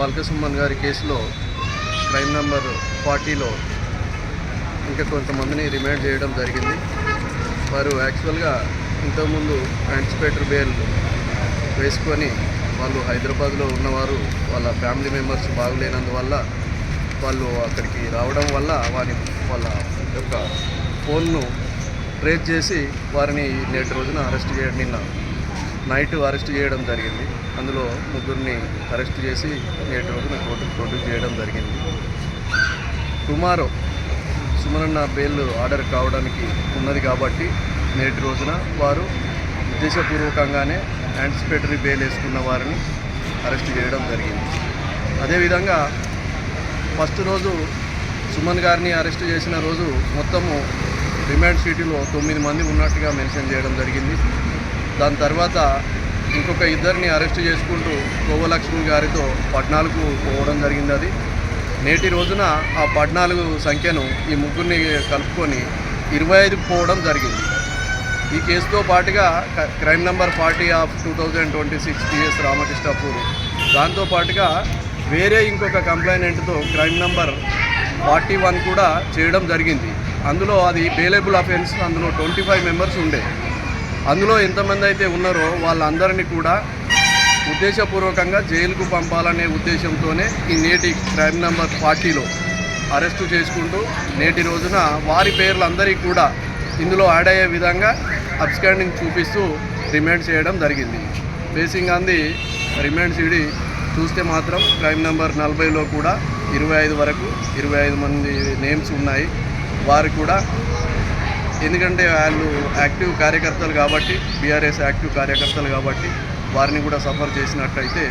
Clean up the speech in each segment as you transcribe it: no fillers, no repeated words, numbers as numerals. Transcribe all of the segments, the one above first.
అల్క సుమన్ గారి కేసులో crime number 40లో ఇంకా కొంతమందిని రిమాండ్ చేయడం జరిగింది. వారు యాక్చువల్గా ఇంతకుముందు యాంటిసిపేటరీ బెయిల్ వేసుకొని వాళ్ళు హైదరాబాద్లో ఉన్నవారు వాళ్ళ ఫ్యామిలీ మెంబర్స్ బాగులేనందువల్ల వాళ్ళు అక్కడికి రావడం వల్ల వాళ్ళ యొక్క ఫోన్ను ట్రేస్ చేసి వారిని నేటి రోజున నిన్న నైట్ అరెస్ట్ చేయడం జరిగింది. అందులో ముగ్గురిని అరెస్ట్ చేసి నేటి రోజున కోర్టుకు ప్రొడ్యూస్ చేయడం జరిగింది. టుమారో సుమనన్న బెయిల్ ఆర్డర్ కావడానికి ఉన్నది కాబట్టి నేటి రోజున వారు ఉద్దేశపూర్వకంగానే యాంటిసిపేటరీ బెయిల్ వేసుకున్న వారిని అరెస్ట్ చేయడం జరిగింది. అదేవిధంగా ఫస్ట్ రోజు సుమన్ గారిని అరెస్ట్ చేసిన రోజు మొత్తము రిమాండ్ షీట్లో 9 మంది ఉన్నట్టుగా మెన్షన్ చేయడం జరిగింది. దాని తర్వాత ఇంకొక ఇద్దరిని అరెస్ట్ చేసుకుంటూ కోవలక్ష్మి గారితో 14 పోవడం జరిగింది. అది నేటి రోజున ఆ 14 సంఖ్యను ఈ ముగ్గురిని కలుపుకొని 25 పోవడం జరిగింది. ఈ కేసుతో పాటుగా crime number 40 of 2026 PS Ramakrishnapur దాంతోపాటుగా వేరే ఇంకొక కంప్లైనెంట్తో క్రైమ్ నెంబర్ 41 కూడా చేయడం జరిగింది. అందులో అది బెయిలబుల్ అఫెన్స్. అందులో 25 మెంబర్స్ ఉండే. అందులో ఎంతమంది అయితే ఉన్నారో వాళ్ళందరినీ కూడా ఉద్దేశపూర్వకంగా జైలుకు పంపాలనే ఉద్దేశంతోనే ఈ నేటి క్రైమ్ నెంబర్ 40లో అరెస్టు చేసుకుంటూ నేటి రోజున వారి పేర్లందరికీ కూడా ఇందులో యాడ్ అయ్యే విధంగా అబ్స్కాండింగ్ చూపిస్తూ రిమాండ్ చేయడం జరిగింది. Basing on the remand CD చూస్తే మాత్రం క్రైమ్ నెంబర్ 40లో కూడా 25 మంది నేమ్స్ ఉన్నాయి. వారు కూడా ఎందుకంటే వాళ్ళు యాక్టివ్ కార్యకర్తలు కాబట్టి, బీఆర్ఎస్ యాక్టివ్ కార్యకర్తలు కాబట్టి వారిని కూడా సఫర్ చేసినట్టయితే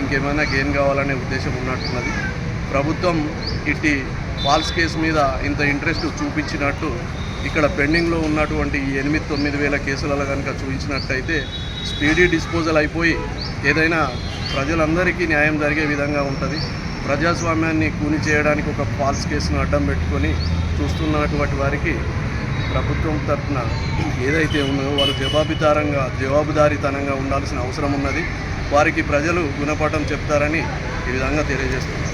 ఇంకేమైనా గెయిన్ కావాలనే ఉద్దేశం ఉన్నట్టున్నది. ప్రభుత్వం ఇట్టి ఫాల్స్ కేసు మీద ఇంత ఇంట్రెస్ట్ చూపించినట్టు ఇక్కడ పెండింగ్లో ఉన్నటువంటి 8-9 వేల కేసులలో కనుక చూపించినట్టయితే స్పీడీ డిస్పోజల్ అయిపోయి ఏదైనా ప్రజలందరికీ న్యాయం జరిగే విధంగా ఉంటుంది. ప్రజాస్వామ్యాన్ని కూని చేయడానికి ఒక ఫాల్స్ కేసును అడ్డం పెట్టుకొని చూస్తున్నటువంటి వారికి ప్రభుత్వం తరఫున ఏదైతే ఉన్నదో వారు జవాబుదారీతనంగా ఉండాల్సిన అవసరం ఉన్నది. వారికి ప్రజలు గుణపాఠం చెప్తారని ఈ విధంగా తెలియజేస్తున్నారు.